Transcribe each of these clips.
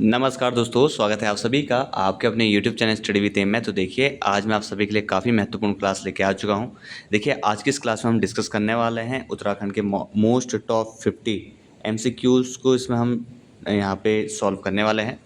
नमस्कार दोस्तों, स्वागत है आप सभी का आपके अपने YouTube channel study with M में। तो देखिए, आज मैं आप सभी के लिए काफ़ी महत्वपूर्ण क्लास लेके आ चुका हूँ। देखिए, आज की इस क्लास में हम डिस्कस करने वाले हैं उत्तराखंड के मोस्ट टॉप 50 एमसीक्यूज़ को इसमें हम यहाँ पे सॉल्व करने वाले हैं।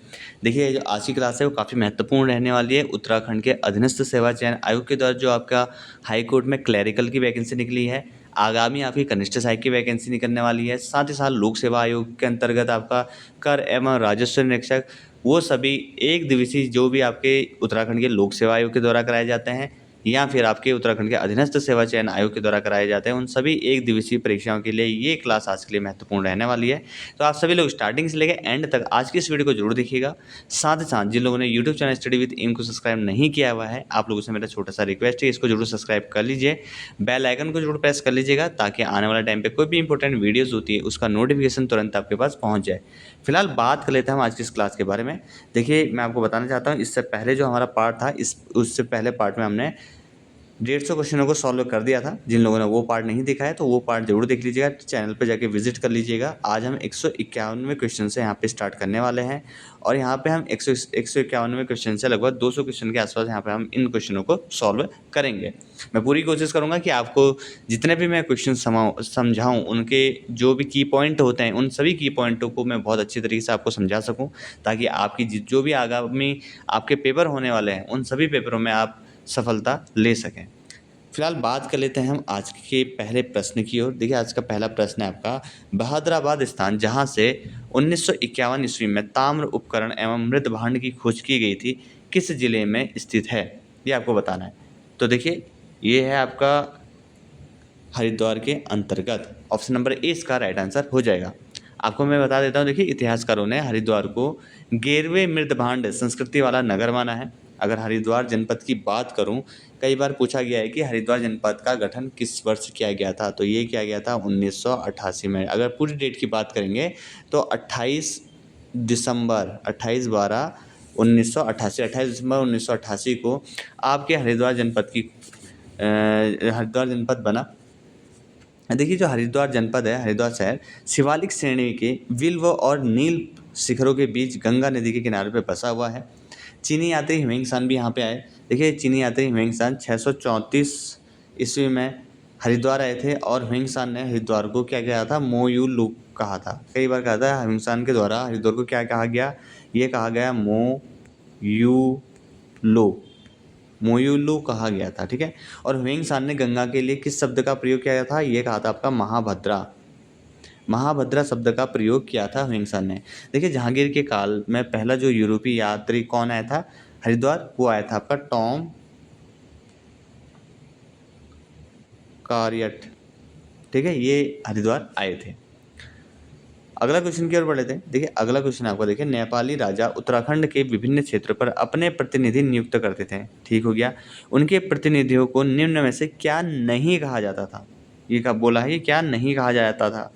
देखिए, जो आज की क्लास है वो काफ़ी महत्वपूर्ण रहने वाली है। उत्तराखंड के अधीनस्थ सेवा चयन आयोग के द्वारा जो आपका हाई कोर्ट में क्लैरिकल की वैकेंसी निकली है, आगामी आपकी कनिष्ठ सहायक की वैकेंसी निकलने वाली है। साथ ही साथ लोक सेवा आयोग के अंतर्गत आपका कर एवं राजस्व निरीक्षक, वो सभी एक दिवसीय जो भी आपके उत्तराखंड के लोक सेवा आयोग के द्वारा कराए जाते हैं या फिर आपके उत्तराखंड के अधीनस्थ सेवा चयन आयोग के द्वारा कराए जाते हैं, उन सभी एक दिवसीय परीक्षाओं के लिए ये क्लास आज के लिए महत्वपूर्ण रहने वाली है। तो आप सभी लोग स्टार्टिंग से लेकर एंड तक आज की इस वीडियो को जरूर देखिएगा। साथ ही साथ जिन लोगों ने YouTube channel study with M को सब्सक्राइब नहीं किया हुआ है, आप लोगों से मेरा छोटा सा रिक्वेस्ट है, इसको जरूर सब्सक्राइब कर लीजिए, बेल आइकन को जरूर प्रेस कर लीजिएगा ताकि आने वाले टाइम पे कोई भी इंपॉर्टेंट वीडियोस होती है उसका नोटिफिकेशन तुरंत आपके पास पहुंच जाए। फिलहाल बात कर लेते हैं हम आज की इस क्लास के बारे में। देखिए, मैं आपको बताना चाहता हूँ, इससे पहले जो हमारा पार्ट था, उससे पहले पार्ट में हमने 150 क्वेश्चनों को सॉल्व कर दिया था। जिन लोगों ने वो पार्ट नहीं देखा है तो वो पार्ट जरूर देख लीजिएगा, चैनल पे जाके विजिट कर लीजिएगा। आज हम 151वें क्वेश्चन से यहाँ पे स्टार्ट करने वाले हैं और यहाँ पे हम 151वें क्वेश्चन से लगभग 200 क्वेश्चन के आसपास यहाँ पे हम इन क्वेश्चनों को सॉल्व करेंगे। मैं पूरी कोशिश करूँगा कि आपको जितने भी मैं क्वेश्चन समझाऊँ, उनके जो भी की पॉइंट होते हैं, उन सभी की पॉइंटों को मैं बहुत अच्छी तरीके से आपको समझा सकूँ, ताकि आपकी जो भी आगामी आपके पेपर होने वाले हैं उन सभी पेपरों में आप सफलता ले सकें। फिलहाल बात कर लेते हैं हम आज के पहले प्रश्न की ओर। देखिए, आज का पहला प्रश्न है आपका, बहादुराबाद स्थान जहां से 1951 ईस्वी में ताम्र उपकरण एवं मृत भांड की खोज की गई थी, किस जिले में स्थित है, ये आपको बताना है। तो देखिए, ये है आपका हरिद्वार के अंतर्गत। ऑप्शन नंबर ए इसका राइट आंसर हो जाएगा। आपको मैं बता देता हूँ, देखिए, इतिहासकारों ने हरिद्वार को 11वें मृत भांड संस्कृति वाला नगर माना है। अगर हरिद्वार जनपद की बात करूं, कई बार पूछा गया है कि हरिद्वार जनपद का गठन किस वर्ष किया गया था, तो ये किया गया था 1988 में। अगर पूरी डेट की बात करेंगे तो 28 दिसंबर 28 दिसंबर 1988 को आपके हरिद्वार जनपद की हरिद्वार जनपद बना। देखिए, जो हरिद्वार जनपद है, हरिद्वार शहर शिवालिक श्रेणी के विल्व और नील शिखरों के बीच गंगा नदी के किनारे पर बसा हुआ है। चीनी यात्री हिमेंगसान भी यहाँ पे आए। देखिए, चीनी यात्री हिमेंगसान 634 ईस्वी में हरिद्वार आए थे और हिमेंगसान ने हरिद्वार को क्या किया था, मोयुलू कहा था। कई बार कहा था हिमेंगसान के द्वारा हरिद्वार को क्या कहा गया, ये कहा गया मोयुलू कहा गया था। ठीक है, और हिमेंगसान ने गंगा के लिए किस शब्द का प्रयोग किया था, ये कहा था आपका महाभद्रा शब्द का प्रयोग किया था हिमेंगसान ने। देखिए, जहांगीर के काल में पहला जो यूरोपीय यात्री कौन आया था हरिद्वार, वो आया था आपका टॉम कार्यट। ठीक है, ये हरिद्वार आए थे। अगला क्वेश्चन की ओर बढ़ लेते हैं। देखिए, अगला क्वेश्चन आपको, देखिए, नेपाली राजा उत्तराखंड के विभिन्न क्षेत्रों पर अपने प्रतिनिधि नियुक्त करते थे। ठीक हो गया, उनके प्रतिनिधियों को निम्न में से क्या नहीं कहा जाता था, ये कब बोला है, ये क्या नहीं कहा जाता था,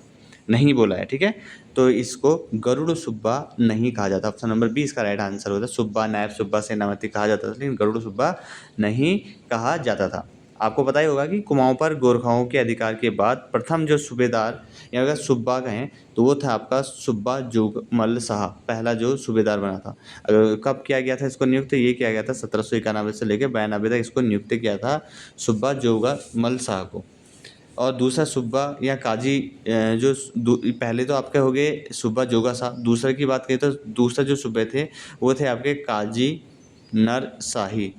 नहीं बोला है। ठीक है, तो इसको गरुड़ सुब्बा नहीं कहा जाता। ऑप्शन नंबर बी इसका राइट आंसर होता है। सुब्बा, नायब सुब्बा, सेनापति कहा जाता था, लेकिन गरुड़ सुब्बा नहीं कहा जाता था। आपको पता ही होगा कि कुमाऊं पर गोरखाओं के अधिकार के बाद प्रथम जो सूबेदार, या अगर सुब्बा कहें तो वो था आपका सुब्बा जोगमल शाह, पहला जो सूबेदार बना था। अगर कब किया गया था इसको नियुक्त, ये किया गया था 1791 से लेकर 92 तक इसको नियुक्त किया था सुब्बा जोगमल शाह को। और दूसरा सुब्बा या काजी, पहले तो आपके हो गए सुब्बा जोगा शाह, दूसरे की बात करें तो दूसरा जो सूबे थे वो थे आपके काजी नरशाही,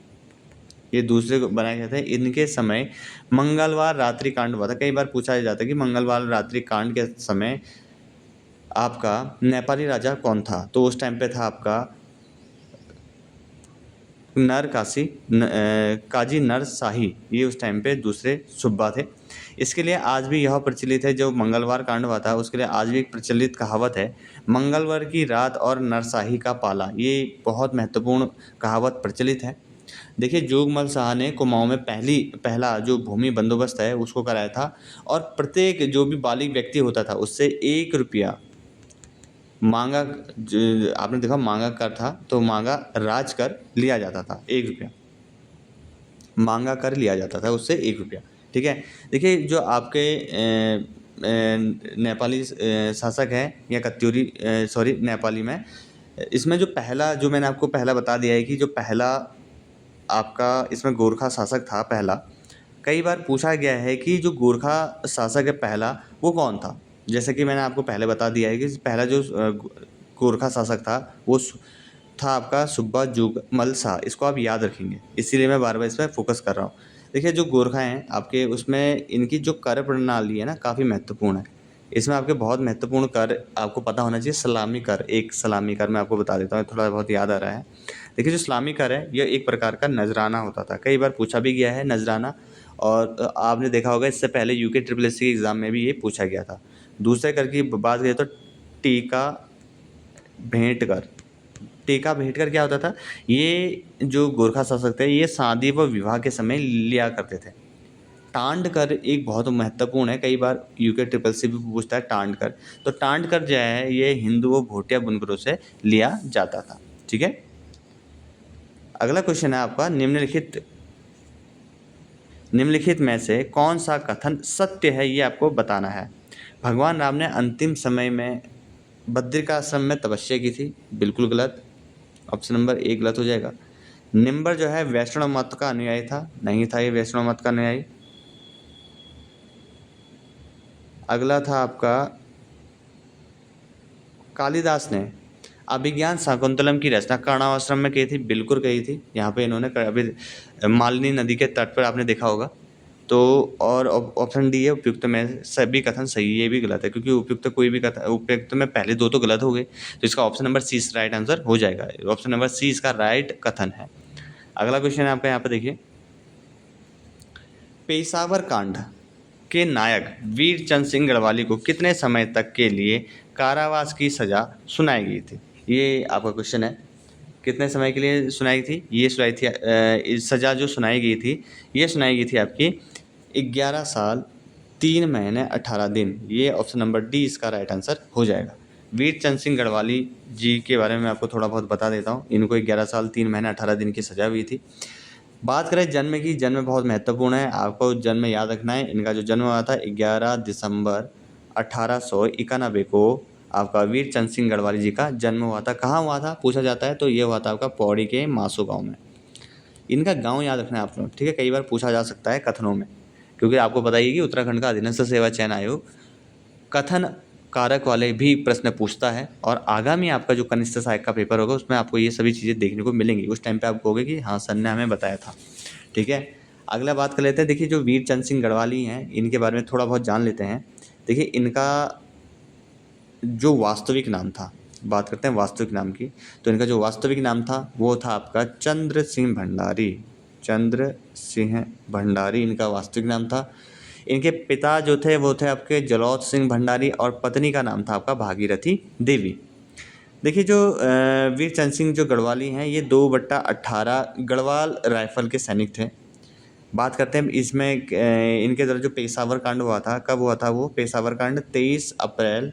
ये दूसरे को बनाए गए थे। इनके समय मंगलवार रात्रि कांड हुआ था। कई बार पूछा जाता है कि मंगलवार रात्रि कांड के समय आपका नेपाली राजा कौन था, तो उस टाइम पे था आपका काजी नरशाही, ये उस टाइम पे दूसरे सुब्बा थे। इसके लिए आज भी यह प्रचलित है, जो मंगलवार कांड हुआ था उसके लिए आज भी एक प्रचलित कहावत है, मंगलवार की रात और नरशाही का पाला। ये बहुत महत्वपूर्ण कहावत प्रचलित है। देखिए, जोगमल शाह ने कुमाऊं में पहला जो भूमि बंदोबस्त है उसको कराया था, और प्रत्येक जो भी बालिग व्यक्ति होता था उससे 1 रुपया मांगा, आपने देखा मांगा कर था, तो मांगा राज कर लिया जाता था, 1 रुपया मांगा कर लिया जाता था उससे 1 रुपया। ठीक है, देखिए, जो आपके नेपाली शासक हैं या कत्यूरी, नेपाली में इसमें जो पहला, जो मैंने आपको पहला बता दिया है कि जो पहला आपका इसमें गोरखा शासक था पहला, कई बार पूछा गया है कि जो गोरखा शासक है पहला वो कौन था। जैसे कि मैंने आपको पहले बता दिया है कि पहला जो गोरखा शासक था वो था आपका सुब्बा जुगमल शाह। इसको आप याद रखेंगे, इसीलिए मैं बार बार इस पर फोकस कर रहा हूँ। देखिए जो गोरखा हैं आपके, उसमें इनकी जो कर प्रणाली है ना काफ़ी महत्वपूर्ण है। इसमें आपके बहुत महत्वपूर्ण कर आपको पता होना चाहिए। सलामी कर, एक सलामी कर मैं आपको बता देता हूँ, थोड़ा बहुत याद आ रहा है। देखिए जो सलामी कर है यह एक प्रकार का नजराना होता था, कई बार पूछा भी गया है नजराना। और आपने देखा होगा इससे पहले यूके ट्रिपल एस सी के एग्ज़ाम में भी ये पूछा गया था। दूसरे कर की बात करें तो टीका भेंट कर। टीका भेंट कर क्या होता था, ये जो गोरखा शासक थे ये शादी व विवाह के समय लिया करते थे। टांड कर एक बहुत महत्वपूर्ण है, कई बार यूके ट्रिपल सी भी पूछता है टांड कर। तो टांड कर जो है ये हिंदू व भोटिया बुनकरों से लिया जाता था। ठीक है, अगला क्वेश्चन है आपका, निम्नलिखित में से कौन सा कथन सत्य है, ये आपको बताना है। भगवान राम ने अंतिम समय में बद्रिकाश्रम में तपस्या की थी, बिल्कुल गलत। ऑप्शन नंबर ए गलत हो जाएगा। निम्बर जो है वैष्णव मत का अनुयायी था, नहीं था ये वैष्णव मत का अनुयायी। अगला था आपका, कालिदास ने अभिज्ञान शाकुंतलम की रचना कर्णाश्रम में की थी, बिल्कुल कही थी। यहाँ पे इन्होंने अभी मालिनी नदी के तट पर आपने देखा होगा। तो और ऑप्शन डी है उपयुक्त में सभी कथन सही, ये भी गलत है क्योंकि उपयुक्त कोई भी कथन, उपयुक्त में पहले दो तो गलत हो गए, तो इसका option number C right answer हो जाएगा। ऑप्शन नंबर सी इसका राइट कथन है। अगला क्वेश्चन है आपका, यहाँ पे देखिए, पेशावर कांड के नायक वीर चंद सिंह गढ़वाली को कितने समय तक के लिए कारावास की सजा सुनाई गई थी, ये आपका क्वेश्चन है। कितने समय के लिए सुनाई थी, ये सुनाई थी सजा जो सुनाई गई थी, ये सुनाई गई थी आपकी 11 साल 3 महीने 18 दिन। ये ऑप्शन नंबर डी इसका राइट आंसर हो जाएगा। वीर चंद सिंह गढ़वाली जी के बारे में आपको थोड़ा बहुत बता देता हूँ। इनको 11 साल 3 महीने 18 दिन की सजा हुई थी। बात करें जन्म की, जन्म बहुत महत्वपूर्ण है, आपको जन्म याद रखना है। इनका जो जन्म हुआ था 11 दिसंबर 1891 को आपका वीर चंद सिंह गढ़वाली जी का जन्म हुआ था। कहाँ हुआ था पूछा जाता है तो ये हुआ था आपका पौड़ी के मासू गांव में। इनका गांव याद रखना है आप लोग, ठीक है, कई बार पूछा जा सकता है कथनों में, क्योंकि आपको पता ही है कि उत्तराखंड का अधीनस्थ सेवा चयन आयोग कथन कारक वाले भी प्रश्न पूछता है। और आगामी आपका जो कनिष्ठ सहायक का पेपर होगा उसमें आपको ये सभी चीज़ें देखने को मिलेंगी। उस टाइम पे आप कहोगे कि हाँ सर ने हमें बताया था। ठीक है, अगला बात कर लेते हैं। देखिए जो वीर चंद सिंह गढ़वाली हैं इनके बारे में थोड़ा बहुत जान लेते हैं। देखिए इनका जो वास्तविक नाम था, बात करते हैं वास्तविक नाम की, तो इनका जो वास्तविक नाम था वो था आपका चंद्र सिंह भंडारी। चंद्र सिंह भंडारी इनका वास्तविक नाम था। इनके पिता जो थे वो थे आपके जलौत सिंह भंडारी और पत्नी का नाम था आपका भागीरथी देवी। देखिए जो वीर चंद सिंह जो गढ़वाली हैं ये 2/18 गढ़वाल राइफल के सैनिक थे। बात करते हैं इसमें इनके द्वारा जो पेशावर कांड हुआ था, कब हुआ था वो पेशावर कांड, 23 अप्रैल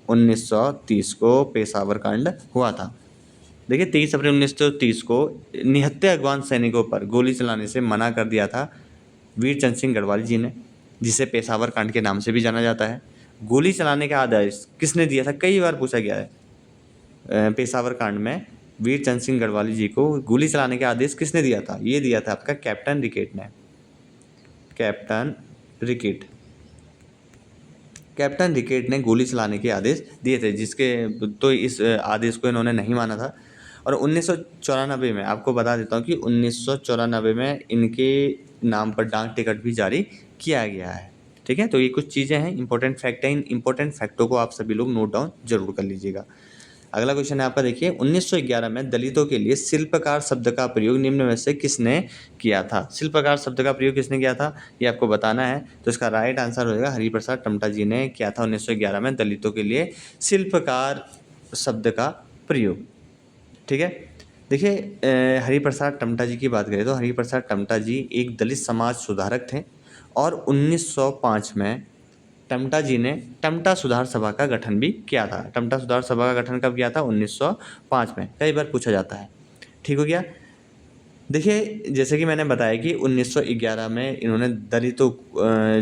1930 को पेशावर कांड हुआ था। देखिए 23 अप्रैल 1930 को निहत्थे अफगान सैनिकों पर गोली चलाने से मना कर दिया था वीर चंद सिंह गढ़वाली जी ने, जिसे पेशावर कांड के नाम से भी जाना जाता है। गोली चलाने का आदेश किसने दिया था, कई बार पूछा गया है। पेशावर कांड में वीर चंद सिंह गढ़वाली जी को गोली चलाने का आदेश किसने दिया था, ये दिया था आपका कैप्टन रिकेट ने। कैप्टन रिकेट, कैप्टन रिकेट ने गोली चलाने के आदेश दिए थे, जिसके तो इस आदेश को इन्होंने नहीं माना था। और 1994 में आपको बता देता हूँ कि 1994 में इनके नाम पर डाक टिकट भी जारी किया गया है। ठीक है, तो ये कुछ चीज़ें हैं, इंपॉर्टेंट फैक्ट हैं। इन इंपॉर्टेंट फैक्टों को आप सभी लोग नोट डाउन जरूर कर लीजिएगा। अगला क्वेश्चन है आपका, देखिए 1911 में दलितों के लिए शिल्पकार शब्द का प्रयोग निम्न में से किसने किया था। शिल्पकार शब्द का प्रयोग किसने किया था ये आपको बताना है। तो इसका राइट आंसर हो जाएगा हरिप्रसाद टमटा जी ने किया था 1911 में दलितों के लिए शिल्पकार शब्द का प्रयोग। ठीक है, देखिए हरिप्रसाद टमटा जी की बात करें तो हरिप्रसाद टमटा जी एक दलित समाज सुधारक थे और 1905 में टमटा जी ने टमटा सुधार सभा का गठन भी किया था। टमटा सुधार सभा का गठन कब किया था, 1905 में, कई बार पूछा जाता है। ठीक हो गया। देखिए जैसे कि मैंने बताया कि 1911 में इन्होंने दलितों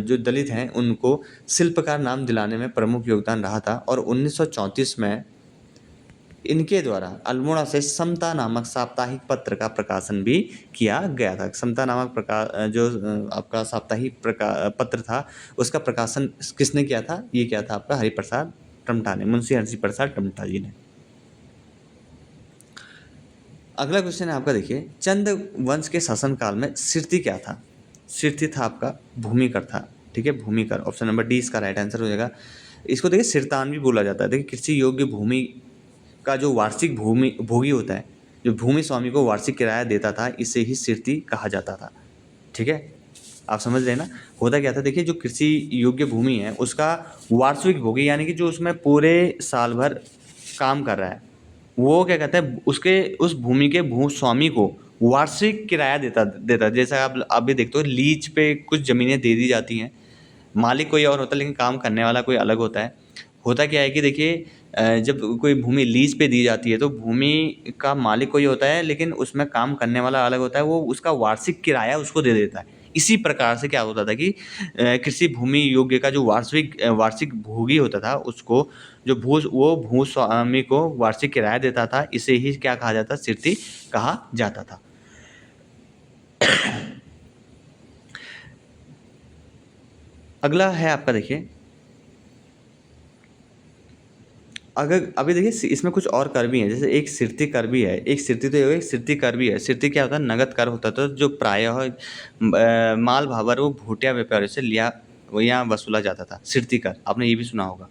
जो दलित हैं उनको शिल्पकार नाम दिलाने में प्रमुख योगदान रहा था। और 1934 में इनके द्वारा अल्मोड़ा से समता नामक साप्ताहिक पत्र का प्रकाशन भी किया गया था। समता नामक जो आपका साप्ताहिक पत्र था, उसका प्रकाशन किसने किया था? ये किया था आपका हरिप्रसाद टमटा ने, मुंशी हरिप्रसाद टमटा जी ने। अगला क्वेश्चन है आपका, देखिए चंद वंश के शासनकाल में सिरती क्या था? सिरती था आपका भूमिकर था, ठीक है, भूमिकर। ऑप्शन नंबर डी इसका राइट आंसर हो जाएगा। इसको देखिए सिरतान भी बोला जाता है। देखिए कृषि योग्य भूमि का जो वार्षिक भूमि भोगी होता है, जो भूमि स्वामी को वार्षिक किराया देता था, इसे ही सिरती कहा जाता था, ठीक है। आप समझ रहे हैं ना? होता क्या था, देखिए जो कृषि योग्य भूमि है उसका वार्षिक भोगी, यानी कि जो उसमें पूरे साल भर काम कर रहा है, वो क्या कहते हैं, उसके उस भूमि के भूस्वामी को वार्षिक किराया देता। जैसा आप भी देखते हो, लीज पे कुछ ज़मीनें दे दी जाती हैं, मालिक कोई और होता है लेकिन काम करने वाला कोई अलग होता है। होता क्या है कि देखिए जब कोई भूमि लीज पे दी जाती है तो भूमि का मालिक कोई होता है लेकिन उसमें काम करने वाला अलग होता है, वो उसका वार्षिक किराया उसको दे देता है। इसी प्रकार से क्या होता था कि कृषि भूमि योग्य का जो वार्षिक भोगी होता था, उसको जो वो भूस्वामी को वार्षिक किराया देता था, इसे ही क्या कहा जाता? सिरती कहा जाता था। अगला है आपका, देखिए अगर अभी देखिए इसमें कुछ और कर भी हैं, जैसे एक सिरती कर भी है, एक सिरती तो ये हो गई, सिरती कर भी है। सिरती क्या होता है? नगद कर होता था जो प्रायः माल भावर वो भूटिया व्यापारियों से लिया वो यहाँ वसूला जाता था। सिरती कर आपने ये भी सुना होगा।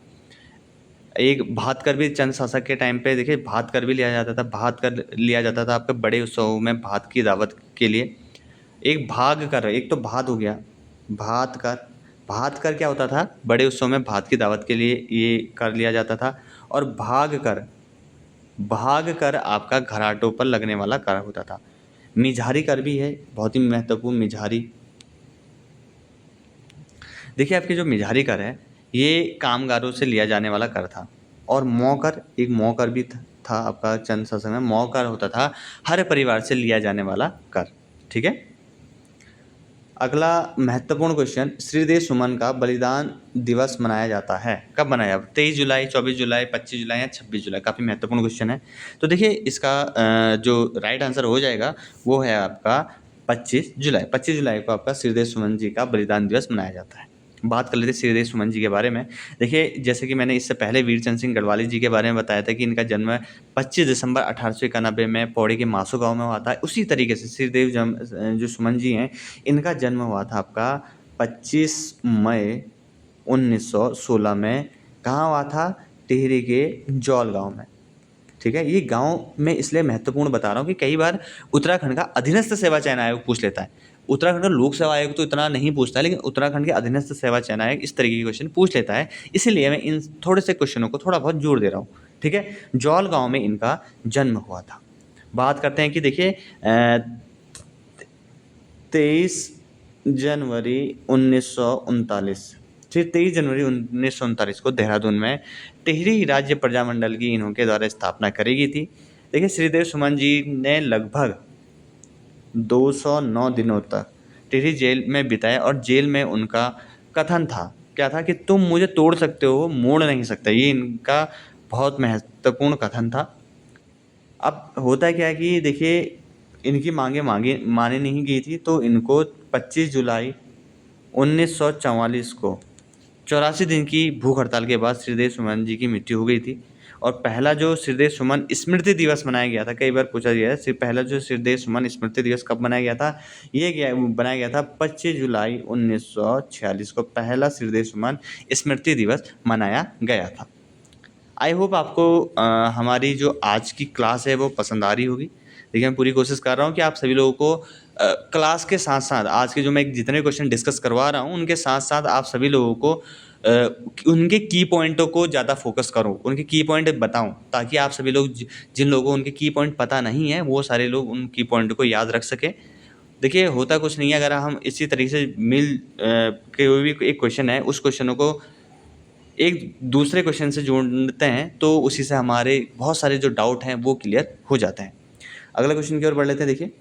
एक भात कर भी चंद शासक के टाइम पे देखिए भात कर भी लिया जाता था। भात कर लिया जाता था आपके बड़े उत्सवों में भात की दावत के लिए। एक भाग कर, एक तो भात हो गया, भात कर। भात कर क्या होता था? बड़े उत्सव में भात की दावत के लिए ये कर लिया जाता था। और भाग कर आपका घराटों पर लगने वाला कर होता था। मिझारी कर भी है, बहुत ही महत्वपूर्ण मिझारी। देखिए आपके जो मिझारी कर है, ये कामगारों से लिया जाने वाला कर था। और मौकर, एक मौकर भी था आपका चंद शासक में। मौकर होता था हर परिवार से लिया जाने वाला कर, ठीक है। अगला महत्वपूर्ण क्वेश्चन, श्रीदेव सुमन का बलिदान दिवस मनाया जाता है, कब मनाया? 23 जुलाई, 24 जुलाई, 25 जुलाई या 26 जुलाई? काफ़ी महत्वपूर्ण क्वेश्चन है। तो देखिए इसका जो राइट आंसर हो जाएगा वो है आपका 25 जुलाई। 25 जुलाई को आपका श्रीदेव सुमन जी का बलिदान दिवस मनाया जाता है। बात कर लेते श्रीदेव सुमन जी के बारे में। देखिए जैसे कि मैंने इससे पहले वीरचंद सिंह गढ़वाली जी के बारे में बताया था कि इनका जन्म 25 दिसंबर 1891 में पौड़ी के मासो गांव में हुआ था। उसी तरीके से श्रीदेव जो सुमन जी हैं, इनका जन्म हुआ था आपका 25 मई 1916 में। कहाँ हुआ था? टिहरी के जौल गांव में, ठीक है। ये गांव में इसलिए महत्वपूर्ण बता रहा हूँ कि कई बार उत्तराखंड का अधीनस्थ सेवा चयन आयोग पूछ लेता है। उत्तराखंड का लोक सेवा आयोग तो इतना नहीं पूछता है, लेकिन उत्तराखंड के अधीनस्थ सेवा चयन आयोग इस तरीके के क्वेश्चन पूछ लेता है। इसीलिए मैं इन थोड़े से क्वेश्चनों को थोड़ा बहुत जोड़ दे रहा हूँ, ठीक है। जौल गांव में इनका जन्म हुआ था। बात करते हैं कि देखिए 23 जनवरी 1939, फिर 23 जनवरी 1939 को देहरादून में टिहरी राज्य प्रजामंडल की इन्होंने द्वारा स्थापना करी गई थी। देखिए श्रीदेव सुमन जी ने लगभग 209 दिनों तक टिहरी जेल में बिताए और जेल में उनका कथन था, क्या था? कि तुम मुझे तोड़ सकते हो, मोड़ नहीं सकते। ये इनका बहुत महत्वपूर्ण कथन था। अब होता क्या है कि देखिए इनकी मानी नहीं गई थी, तो इनको 25 जुलाई 1944 को 84 दिन की भूख हड़ताल के बाद श्रीदेव सुमन जी की मृत्यु हो गई थी। और पहला जो श्रीदेव सुमन स्मृति दिवस मनाया गया था, कई बार पूछा गया है पहला जो श्रीदेव सुमन स्मृति दिवस कब मनाया गया था? बनाया गया था 25 जुलाई 1946 को पहला श्रीदेव सुमन स्मृति दिवस मनाया गया था। आई होप आपको हमारी जो आज की क्लास है वो पसंद आ रही होगी। देखिए मैं पूरी कोशिश कर रहा हूँ कि आप सभी लोगों को क्लास के साथ साथ आज के जो मैं जितने क्वेश्चन डिस्कस करवा रहा हूँ उनके साथ साथ आप सभी लोगों को उनके की पॉइंटों को ज़्यादा फोकस करूँ, उनके की पॉइंट बताऊँ, ताकि आप सभी लोग जिन लोगों को उनके की पॉइंट पता नहीं है वो सारे लोग उन की पॉइंट को याद रख सकें। देखिए होता कुछ नहीं है, अगर हम इसी तरीके से कोई भी एक क्वेश्चन है उस क्वेश्चनों को एक दूसरे क्वेश्चन से जोड़ते हैं तो उसी से हमारे बहुत सारे जो डाउट हैं वो क्लियर हो जाते हैं। अगला क्वेश्चन की ओर बढ़ लेते हैं। देखिए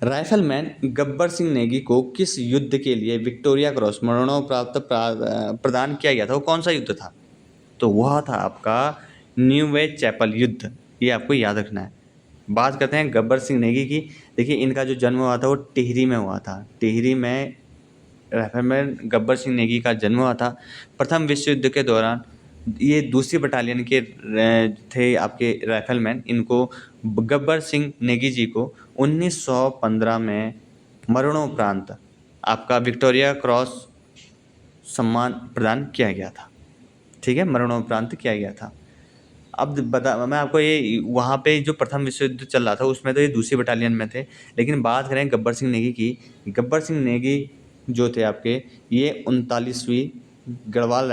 राइफलमैन गब्बर सिंह नेगी को किस युद्ध के लिए विक्टोरिया क्रॉस मरणोपरांत प्रदान किया गया था? वो कौन सा युद्ध था? तो वह था आपका न्यूवे चैपल युद्ध, ये आपको याद रखना है। बात करते हैं गब्बर सिंह नेगी की। देखिए इनका जो जन्म हुआ था वो टिहरी में हुआ था। टिहरी में राइफलमैन गब्बर सिंह नेगी का जन्म हुआ था। प्रथम विश्व युद्ध के दौरान ये दूसरी बटालियन के थे आपके राइफलमैन। इनको गब्बर सिंह नेगी जी को 1915 में मरणोपरांत आपका विक्टोरिया क्रॉस सम्मान प्रदान किया गया था। ठीक है, मरणोपरांत किया गया था। अब बता मैं आपको ये वहाँ पे जो प्रथम विश्व युद्ध चल रहा था उसमें तो ये दूसरी बटालियन में थे। लेकिन बात करें गब्बर सिंह नेगी की, गब्बर सिंह नेगी जो थे आपके ये 39वीं गढ़वाल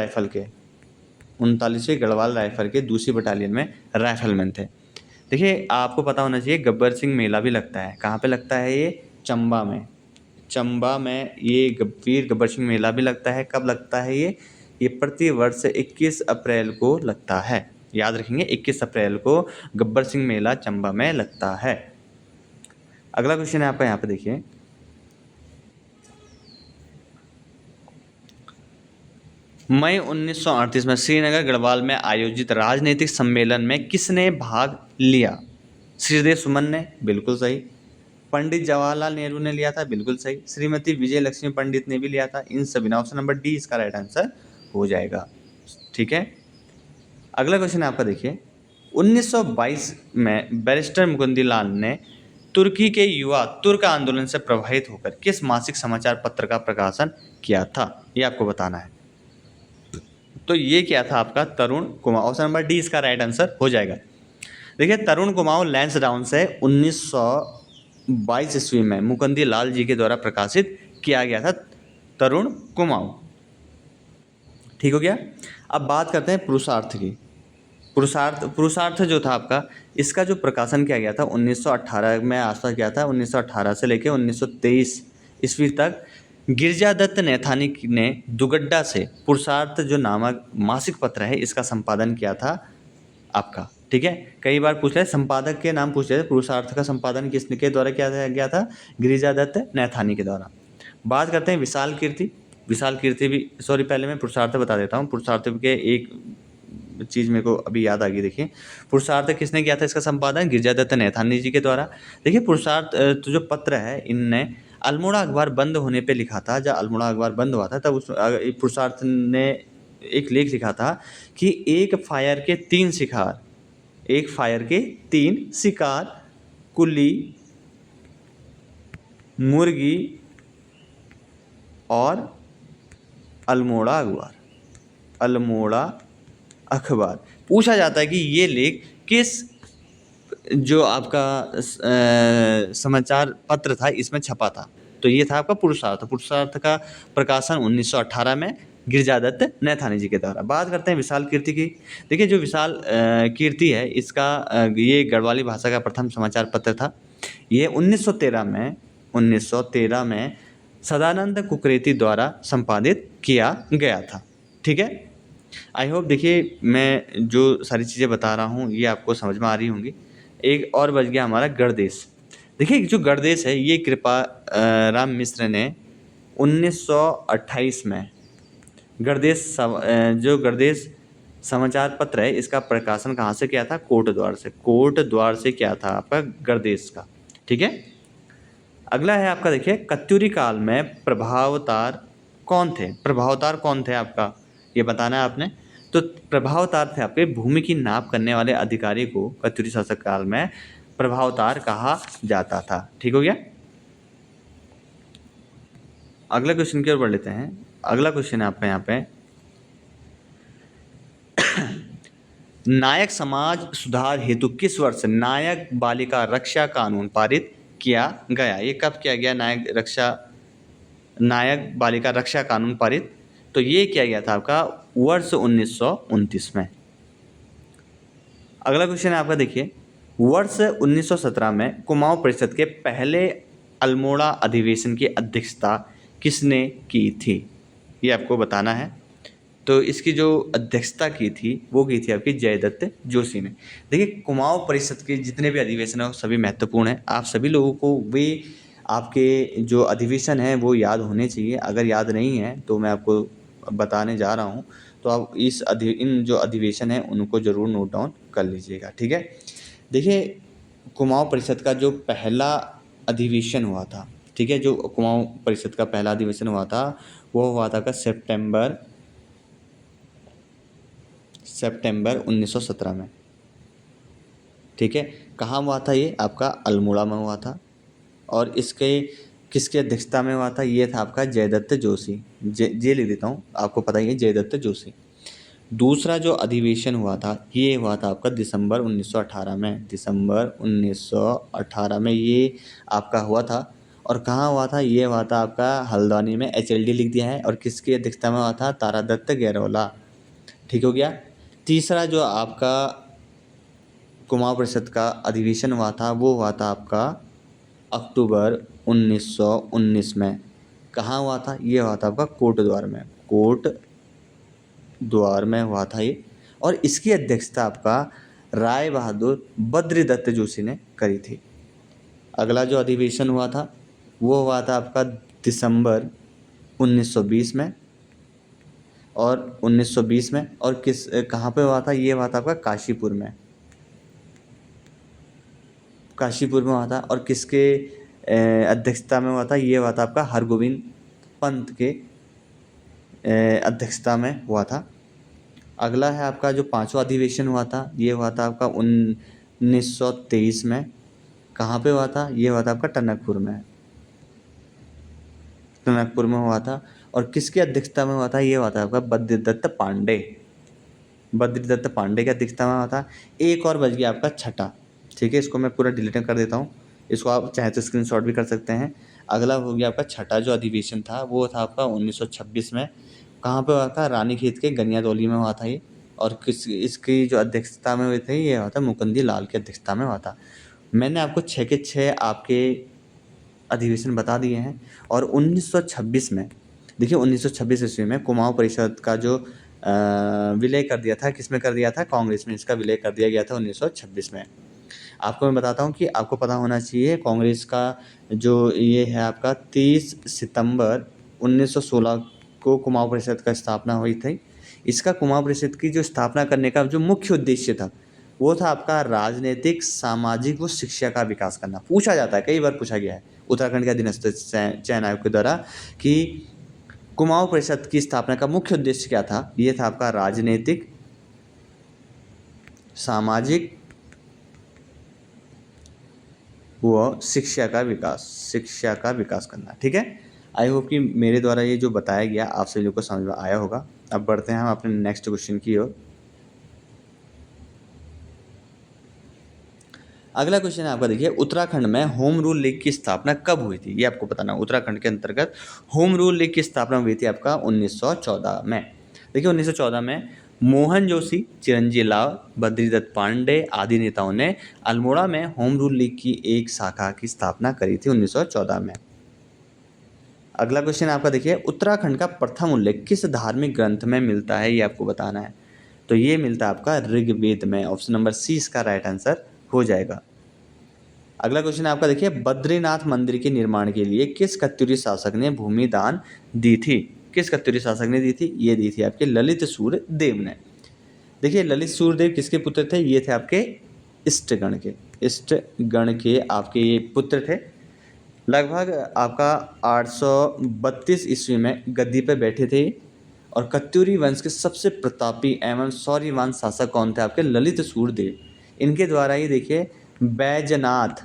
राइफल के दूसरी बटालियन में राइफलमैन थे। देखिए आपको पता होना चाहिए गब्बर सिंह मेला भी लगता है। कहाँ पे लगता है ये? चंबा में। चंबा में ये वीर गब्बर सिंह मेला भी लगता है। कब लगता है ये प्रति वर्ष 21 अप्रैल को लगता है। याद रखेंगे 21 अप्रैल को गब्बर सिंह मेला चंबा में लगता है। अगला क्वेश्चन है आपका, यहाँ पे देखिए, मई 1938 में श्रीनगर गढ़वाल में आयोजित राजनीतिक सम्मेलन में किसने भाग लिया? श्रीदेव सुमन ने, बिल्कुल सही। पंडित जवाहरलाल नेहरू ने लिया था, बिल्कुल सही। श्रीमती विजय लक्ष्मी पंडित ने भी लिया था। इन सभी ने, ऑप्शन नंबर डी इसका राइट आंसर हो जाएगा। ठीक है, अगला क्वेश्चन आपका देखिए, 1922 में बैरिस्टर मुकुंदी लाल ने तुर्की के युवा तुर्क आंदोलन से प्रभावित होकर किस मासिक समाचार पत्र का प्रकाशन किया था? ये आपको बताना है। तो ये क्या था आपका? तरुण कुमाऊं। ऑप्शन नंबर डी इसका राइट आंसर हो जाएगा। देखिए तरुण कुमाऊं लैंसडाउन से 1922 ईस्वी में मुकुंदी लाल जी के द्वारा प्रकाशित किया गया था। तरुण कुमाऊं, ठीक हो गया। अब बात करते हैं पुरुषार्थ की। पुरुषार्थ जो था आपका, इसका जो प्रकाशन किया गया था 1918 में आसपास किया था। 1918 से लेकर 1923 ईस्वी तक गिरजा दत्त नैथानी ने दुगड्डा से पुरुषार्थ जो नामक मासिक पत्र है इसका संपादन किया था आपका। ठीक है, कई बार पूछ रहे संपादक के नाम पूछ रहे थे। पुरुषार्थ का संपादन किसके द्वारा किया गया था? गिरिजा दत्त नैथानी के द्वारा। बात करते हैं विशाल कीर्ति। विशाल कीर्ति भी, सॉरी पहले मैं पुरुषार्थ बता देता हूँ। पुरुषार्थ के एक चीज़ मेरे को अभी याद आ गई। देखिए पुरुषार्थ किसने किया था इसका संपादन? गिरिजा दत्त नैथानी जी के द्वारा। देखिए पुरुषार्थ तो जो पत्र है इनने अल्मोड़ा अखबार बंद होने पे लिखा था। जब अल्मोड़ा अखबार बंद हुआ था तब उस पुरुषार्थ ने एक लेख लिखा था कि एक फायर के 3 शिकार, कुल्ली, मुर्गी और अल्मोड़ा अखबार। पूछा जाता है कि ये लेख किस जो आपका समाचार पत्र था इसमें छपा था? तो ये था आपका पुरुषार्थ। पुरुषार्थ का प्रकाशन 1918 में गिरिजा दत्त नैथानी जी के द्वारा। बात करते हैं विशाल कीर्ति की। देखिए जो विशाल कीर्ति है इसका ये गढ़वाली भाषा का प्रथम समाचार पत्र था। ये 1913 में सदानंद कुकरेती द्वारा संपादित किया गया था। ठीक है, आई होप देखिए मैं जो सारी चीज़ें बता रहा हूँ ये आपको समझ में आ रही होंगी। एक और बच गया हमारा गणदेश। देखिए जो गणदेश है ये कृपा राम मिश्र ने 1928 में जो गणदेश समाचार पत्र है इसका प्रकाशन कहाँ से किया था? कोटद्वार से किया था आपका गणदेश का। ठीक है, अगला है आपका देखिए, कत्यूरी काल में प्रभावतार कौन थे आपका? ये बताना है आपने। तो प्रभावतार थे आपके भूमि की नाप करने वाले अधिकारी को कत्यूरी शासक काल में प्रभावतार कहा जाता था। ठीक हो गया। अगला क्वेश्चन की ओर बढ़ लेते हैं। अगला क्वेश्चन है आपका यहाँ पे, नायक समाज सुधार हेतु किस वर्ष नायक बालिका रक्षा कानून पारित किया गया? ये कब किया गया नायक बालिका रक्षा कानून पारित? तो ये किया गया था आपका वर्ष 1929 में। अगला क्वेश्चन है आपका देखिए, वर्ष 1917 में कुमाऊं परिषद के पहले अल्मोड़ा अधिवेशन की अध्यक्षता किसने की थी? ये आपको बताना है। तो इसकी जो अध्यक्षता की थी वो की थी आपकी जयदत्त जोशी ने। देखिए कुमाऊं परिषद के जितने भी अधिवेशन हैं वो सभी महत्वपूर्ण हैं। आप सभी लोगों को वे आपके जो अधिवेशन हैं वो याद होने चाहिए। अगर याद नहीं है तो मैं आपको बताने जा रहा हूँ, तो आप इन जो अधिवेशन है उनको ज़रूर नोट डाउन कर लीजिएगा, ठीक है। देखिए, कुमाऊँ परिषद का जो पहला अधिवेशन हुआ था, ठीक है, जो कुमाऊँ परिषद का पहला अधिवेशन हुआ था, वो हुआ था सितंबर 1917 में, ठीक है। कहाँ हुआ था ये? आपका अल्मोड़ा में हुआ था। और इसके किसकी अध्यक्षता में हुआ था? ये था आपका जयदत्त जोशी। जे लिख देता हूँ, आपको पता ही है, जयदत्त जोशी। दूसरा जो अधिवेशन हुआ था, ये हुआ था आपका दिसंबर 1918 में। दिसंबर 1918 में ये आपका हुआ था। और कहाँ हुआ था? ये हुआ था आपका हल्द्वानी में। HLD लिख दिया है। और किसकी अध्यक्षता में हुआ था? तारादत्त गैरोला, ठीक हो गया। तीसरा जो आपका कुमाऊँ परिषद का अधिवेशन हुआ था, वो हुआ था आपका अक्टूबर 1919 में। कहाँ हुआ था? ये हुआ था आपका कोटद्वार में। कोटद्वार में हुआ था ये। और इसकी अध्यक्षता आपका राय बहादुर बद्रीदत्त जोशी ने करी थी। अगला जो अधिवेशन हुआ था, वो हुआ था आपका दिसंबर 1920 में। और 1920 में और कहाँ पे हुआ था? ये हुआ था आपका काशीपुर में। काशीपुर में हुआ था। और किसके अध्यक्षता में हुआ था? ये हुआ था आपका हरगोविंद पंत के अध्यक्षता में हुआ था। अगला है आपका जो पांचवा अधिवेशन हुआ था, ये हुआ था आपका 1923 में। कहाँ पे हुआ था? ये हुआ था आपका टनकपुर में। टनकपुर में हुआ था। और किसकी अध्यक्षता में हुआ था? ये हुआ था आपका बद्रीदत्त पांडे। बद्रीदत्त पांडे की अध्यक्षता में हुआ था। एक और बच गया आपका छठा, ठीक है। इसको मैं पूरा डिलीट कर देता हूँ, इसको आप चाहे तो स्क्रीनशॉट भी कर सकते हैं। अगला हो गया आपका छठा जो अधिवेशन था, वो था आपका 1926 में। कहाँ पे हुआ था? रानीखेत के गनियादौली में हुआ था ये। और इसकी जो अध्यक्षता में हुई थी, ये हुआ था मुकुंदी लाल की अध्यक्षता में हुआ था। मैंने आपको 6 के 6 आपके अधिवेशन बता दिए हैं। और 1926 में देखिए, 1926 ईस्वी में कुमाऊँ परिषद का जो विलय कर दिया था, किसमें कर दिया था? कांग्रेस में इसका विलय कर दिया गया था 1926 में। आपको मैं बताता हूँ कि आपको पता होना चाहिए, कांग्रेस का जो ये है आपका 30 सितंबर 1916 को कुमाऊँ परिषद का स्थापना हुई थी। इसका कुमाऊँ परिषद की जो स्थापना करने का जो मुख्य उद्देश्य था, वो था आपका राजनीतिक, सामाजिक व शिक्षा का विकास करना। पूछा जाता है, कई बार पूछा गया है उत्तराखंड के अधीनस्थ चयन आयोग के द्वारा कि कुमाऊँ परिषद की स्थापना का मुख्य उद्देश्य क्या था? ये था आपका राजनीतिक, सामाजिक व शिक्षा का विकास करना, ठीक है। आई होप कि मेरे द्वारा ये जो बताया गया आप सभी लोग को समझ में आया होगा। अब बढ़ते हैं हम अपने नेक्स्ट क्वेश्चन की ओर। अगला क्वेश्चन है आपका, देखिए, उत्तराखंड में होम रूल लीग की स्थापना कब हुई थी? ये आपको बताना। उत्तराखंड के अंतर्गत होम रूल लीग की स्थापना हुई थी आपका 1914 में। देखिए, 1914 में मोहन जोशी, चिरंजीव लाल, बद्रीदत्त पांडे आदि नेताओं ने अल्मोड़ा में होम रूल लीग की एक शाखा की स्थापना करी थी 1914 में। अगला क्वेश्चन आपका, देखिए, उत्तराखंड का प्रथम उल्लेख किस धार्मिक ग्रंथ में मिलता है? ये आपको बताना है। तो ये मिलता है आपका ऋग्वेद में। ऑप्शन नंबर सी इसका राइट आंसर हो जाएगा। अगला क्वेश्चन आपका, देखिए, बद्रीनाथ मंदिर के निर्माण के लिए किस कत्यूरी शासक ने भूमि दान दी थी? किस कत्यूरी शासक ने दी थी? ये दी थी आपके ललित सूर्यदेव ने। देखिए, ललित सूर्यदेव किसके पुत्र थे? ये थे आपके इष्टगण के आपके ये पुत्र थे। लगभग आपका 832 ईस्वी में गद्दी पर बैठे थे। और कत्यूरी वंश के सबसे प्रतापी एवं शौर्यवान शासक कौन थे? आपके ललित सूर्यदेव। इनके द्वारा ही देखिए बैजनाथ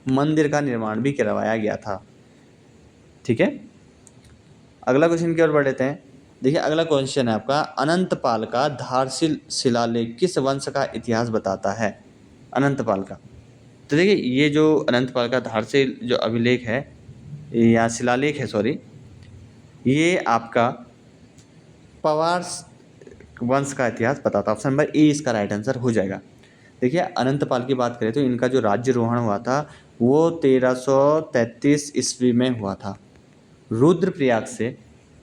मंदिर का निर्माण भी करवाया गया था, ठीक है। अगला क्वेश्चन की ओर बढ़ लेते हैं। देखिए, अगला क्वेश्चन है आपका, अनंतपाल का धारशिल शिलालेख किस वंश का इतिहास बताता है? अनंतपाल का, तो देखिए, ये जो अनंतपाल का धारशिल जो अभिलेख है या शिलालेख है, सॉरी, ये आपका पवार वंश का इतिहास बताता है। ऑप्शन नंबर ए इसका राइट आंसर हो जाएगा। देखिए, अनंतपाल की बात करें तो इनका जो राज्यरोहण हुआ था वो 1333 ईस्वी में हुआ था। रुद्रप्रयाग से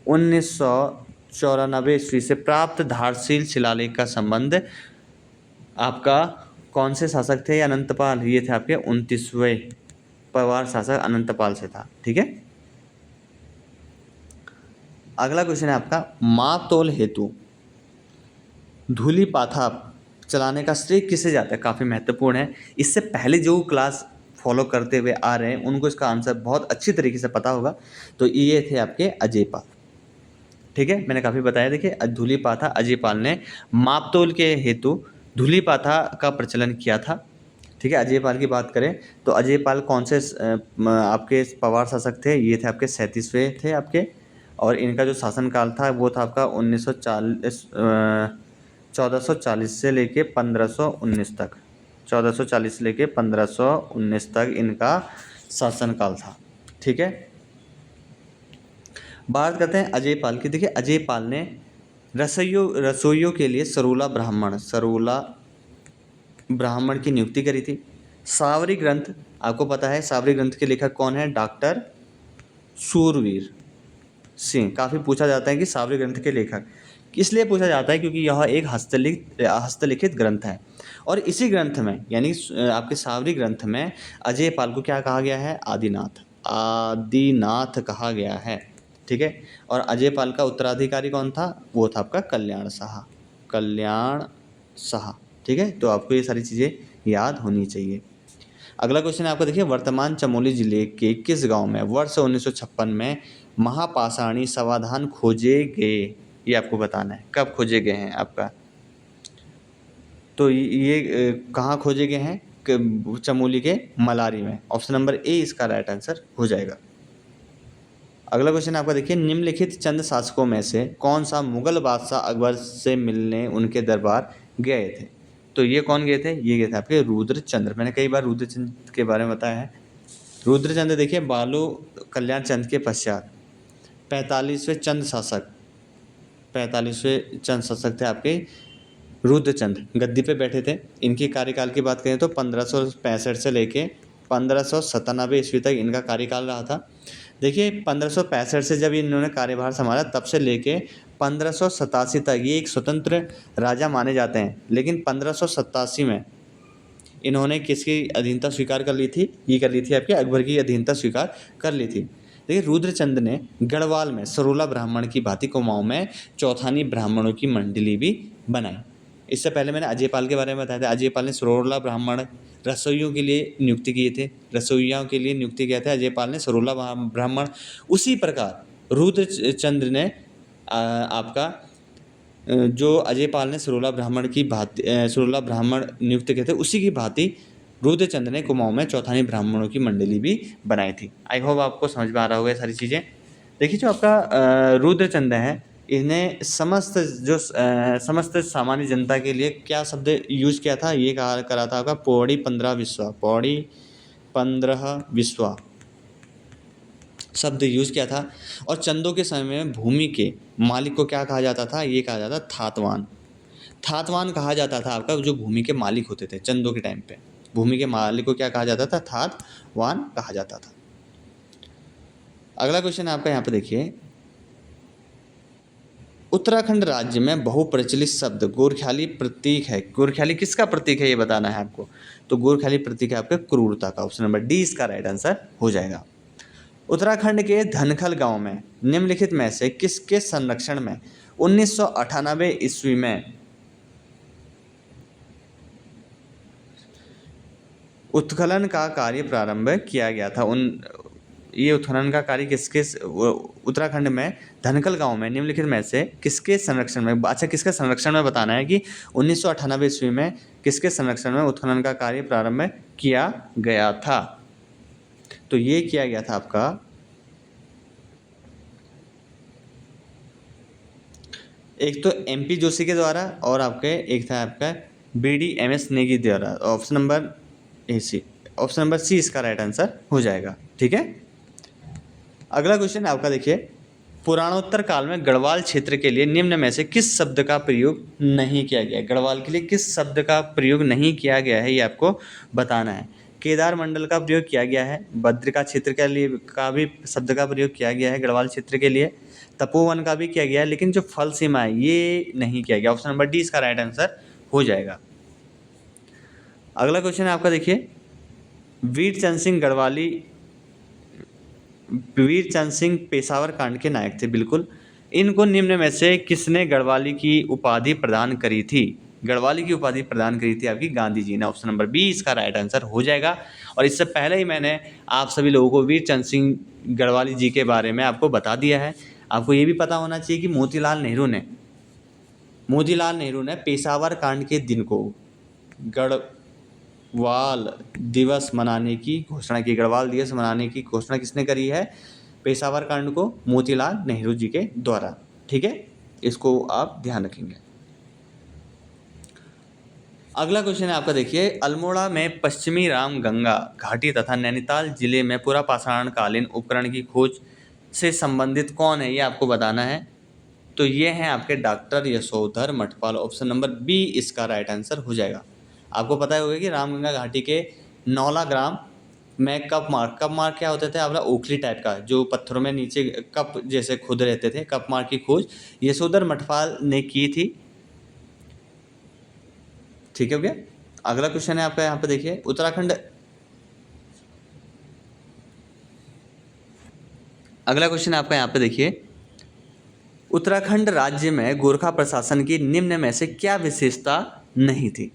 1994 ईस्वी से प्राप्त धारशिल शिलालेख का संबंध आपका कौन से शासक थे? अनंतपाल। ये थे आपके 29वें पवार शासक अनंतपाल से था, ठीक है। अगला क्वेश्चन है आपका, माप तोल हेतु धूलि पाथा चलाने का श्रेय किसे जाता है? काफ़ी महत्वपूर्ण है। इससे पहले जो क्लास फॉलो करते हुए आ रहे हैं उनको इसका आंसर बहुत अच्छी तरीके से पता होगा। तो ये थे आपके अजय पाल। ठीक है, मैंने काफ़ी बताया। देखिए, धूलि पाथा अजय पाल ने मापतोल के हेतु धूलि पाथा का प्रचलन किया था। ठीक है, अजय पाल की बात करें तो अजय पाल कौन से आपके पवार शासक थे? ये थे आपके 37वें थे आपके, और इनका जो शासनकाल था वो था आपका 1440 से लेके 1519 तक। 1440 से लेके 1519 तक इनका शासनकाल था। ठीक है, बात करते हैं अजय पाल की। देखिए, अजय पाल ने रसोइयों के लिए सरोला ब्राह्मण की नियुक्ति करी थी। सावरी ग्रंथ, आपको पता है सावरी ग्रंथ के लेखक कौन है? डॉक्टर शूरवीर सिंह। काफ़ी पूछा जाता है कि सावरी ग्रंथ के लेखक, इसलिए पूछा जाता है क्योंकि यह एक हस्तलिखित ग्रंथ है, और इसी ग्रंथ में यानी आपके सावरी ग्रंथ में अजय पाल को क्या कहा गया है? आदिनाथ कहा गया है। ठीक है, और अजय पाल का उत्तराधिकारी कौन था? वो था आपका कल्याण शाह। ठीक है, तो आपको ये सारी चीज़ें याद होनी चाहिए। अगला क्वेश्चन आपका देखिए, वर्तमान चमोली जिले के किस गांव में वर्ष 1956 में महापाषाणी समाधान खोजे गए? ये आपको बताना है, कब खोजे गए हैं आपका। तो ये कहाँ खोजे गए हैं? चमोली के मलारी में। ऑप्शन नंबर ए इसका राइट आंसर हो जाएगा। अगला क्वेश्चन आपका देखिए, निम्नलिखित चंद शासकों में से कौन सा मुगल बादशाह अकबर से मिलने उनके दरबार गए थे? तो ये कौन गए थे? ये गए थे आपके रुद्रचंद्र। मैंने कई बार रुद्रचंद्र के बारे में बताया है। रुद्रचंद्र देखिए, बालू कल्याण चंद के पश्चात 45वें चंद शासक थे आपके रुद्रचंद्र, गद्दी पे बैठे थे। इनकी कार्यकाल की बात करें तो 1565 से लेके 1597 ईस्वी तक इनका कार्यकाल रहा था। देखिए, 1565 से जब इन्होंने कार्यभार संभाला तब से लेके 1587 तक ये एक स्वतंत्र राजा माने जाते हैं, लेकिन 1587 में इन्होंने किसकी अधीनता स्वीकार कर ली थी? ये कर ली थी आपके अकबर की अधीनता स्वीकार कर ली थी। देखिए, रुद्रचंद ने गढ़वाल में सरोला ब्राह्मण की भांति कुमाऊं में चौथानी ब्राह्मणों की मंडली भी बनाई। इससे पहले मैंने अजय पाल के बारे में बताया था। अजय पाल ने सरोला ब्राह्मण रसोइयों के लिए नियुक्ति किए थे, रसोइयों के लिए नियुक्ति किया था अजय पाल ने सरोला ब्राह्मण। उसी प्रकार रुद्रचंद ने आपका जो अजय पाल ने सरोला ब्राह्मण नियुक्त किए थे, उसी की भांति रुद्रचंद ने कुमाऊं में चौथानी ब्राह्मणों की मंडली भी बनाई थी। आई होप आपको समझ में आ रहा होगा ये सारी चीज़ें। देखिए, जो आपका रुद्रचंद है, इन्हें समस्त सामान्य जनता के लिए क्या शब्द यूज किया था? ये कहा करा था आपका पौड़ी 15 विश्वा शब्द यूज किया था। और चंदों के समय में भूमि के मालिक को क्या कहा जाता था? ये कहा जाता थातवान कहा जाता था आपका, जो भूमि के मालिक होते थे चंदों के टाइम पे। भूमि के मालिक को क्या कहा जाता था? थातवान कहा जाता था। अगला क्वेश्चन आपका यहाँ पे देखिए, उत्तराखंड राज्य में बहुप्रचलित शब्द गोरख्याली प्रतीक है। गोरख्याली किसका प्रतीक है ये बताना है आपको। तो गोरख्याली प्रतीक है आपके क्रूरता का। ऑप्शन नंबर डी इसका राइट आंसर हो जाएगा। उत्तराखंड के धनखल गांव में निम्नलिखित में से किसके संरक्षण में 1998 ईस्वी में उत्खनन का कार्य प्रारंभ किया गया था? ये उत्खनन का कार्य किसके उत्तराखंड में धनखल गांव में निम्नलिखित में से किसके संरक्षण में? अच्छा, किसके संरक्षण में बताना है कि 1998 ईस्वी में किसके संरक्षण में उत्खनन का कार्य प्रारंभ किया गया था? तो ये किया गया था आपका एक तो MP जोशी के द्वारा, और आपके एक था आपका BD MS नेगी द्वारा। ऑप्शन नंबर सी इसका राइट आंसर हो जाएगा। ठीक है, अगला क्वेश्चन आपका देखिए, पुराणोत्तर काल में गढ़वाल क्षेत्र के लिए निम्न में से किस शब्द का प्रयोग नहीं किया गया? गढ़वाल के लिए किस शब्द का प्रयोग नहीं किया गया है, ये आपको बताना है। केदार मंडल का प्रयोग किया गया है, बद्रिका क्षेत्र के लिए का भी शब्द का प्रयोग किया गया है गढ़वाल क्षेत्र के लिए, तपोवन का भी किया गया है, लेकिन जो फल सीमा है ये नहीं किया गया। ऑप्शन नंबर डी इसका राइट आंसर हो जाएगा। अगला क्वेश्चन आपका देखिए, वीर चंद सिंह पेशावर कांड के नायक थे, बिल्कुल। इनको निम्न में से किसने गढ़वाली की उपाधि प्रदान करी थी? गढ़वाली की उपाधि प्रदान करी थी आपकी गांधी जी ने। ऑप्शन नंबर बी इसका राइट आंसर हो जाएगा। और इससे पहले ही मैंने आप सभी लोगों को वीर चंद सिंह गढ़वाली जी के बारे में आपको बता दिया है। आपको ये भी पता होना चाहिए कि मोतीलाल नेहरू ने पेशावर कांड के दिन को गढ़वाल दिवस मनाने की घोषणा की। गढ़वाल दिवस मनाने की घोषणा किसने करी है? पेशावर कांड को मोतीलाल नेहरू जी के द्वारा। ठीक है, इसको आप ध्यान रखेंगे। अगला क्वेश्चन है आपका, देखिए, अल्मोड़ा में पश्चिमी रामगंगा घाटी तथा नैनीताल जिले में पुरापाषाण कालीन उपकरण की खोज से संबंधित कौन है, ये आपको बताना है। तो ये हैं आपके doctor Yashodhar Mathpal. Option number B इसका राइट आंसर हो जाएगा। आपको पता होगा कि रामगंगा घाटी के नौला ग्राम में कप मार्क क्या होते थे? आपका ओखली टाइप का, जो पत्थरों में नीचे कप जैसे खुद रहते थे, कप मार्क की खोज यशोधर मठपाल ने की थी। ठीक है, हो गया। अगला क्वेश्चन है आपका यहाँ पे, देखिए, अगला क्वेश्चन आपका यहाँ पे देखिए, उत्तराखंड राज्य में गोरखा प्रशासन की निम्न में से क्या विशेषता नहीं थी?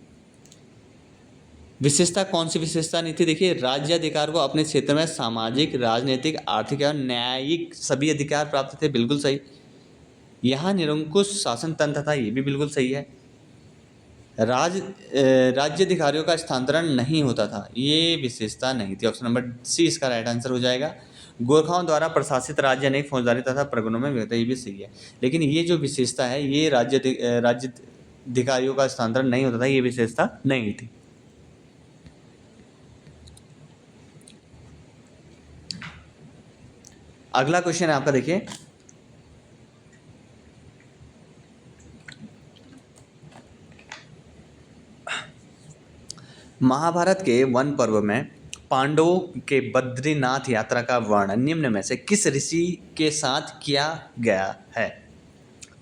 विशेषता कौन सी विशेषता नहीं थी? देखिए, राज्य अधिकार को अपने क्षेत्र में सामाजिक, राजनीतिक, आर्थिक एवं न्यायिक सभी अधिकार प्राप्त थे। बिल्कुल सही। यहाँ निरंकुश शासन तंत्र था, ये भी बिल्कुल सही है। राज्य अधिकारियों का स्थानांतरण नहीं होता था, ये विशेषता नहीं थी। ऑप्शन नंबर सी इसका राइट आंसर हो जाएगा। गोरखाओं द्वारा प्रशासित राज्य अनेक फौजदारी तथा प्रगणों में विभक्त, ये भी सही है। लेकिन ये जो विशेषता है, ये राज्य अधिकारियों का स्थानांतरण नहीं होता था, ये विशेषता नहीं थी। अगला क्वेश्चन है आपका, देखिए, महाभारत के वन पर्व में पांडवों के बद्रीनाथ यात्रा का वर्णन निम्न में से किस ऋषि के साथ किया गया है?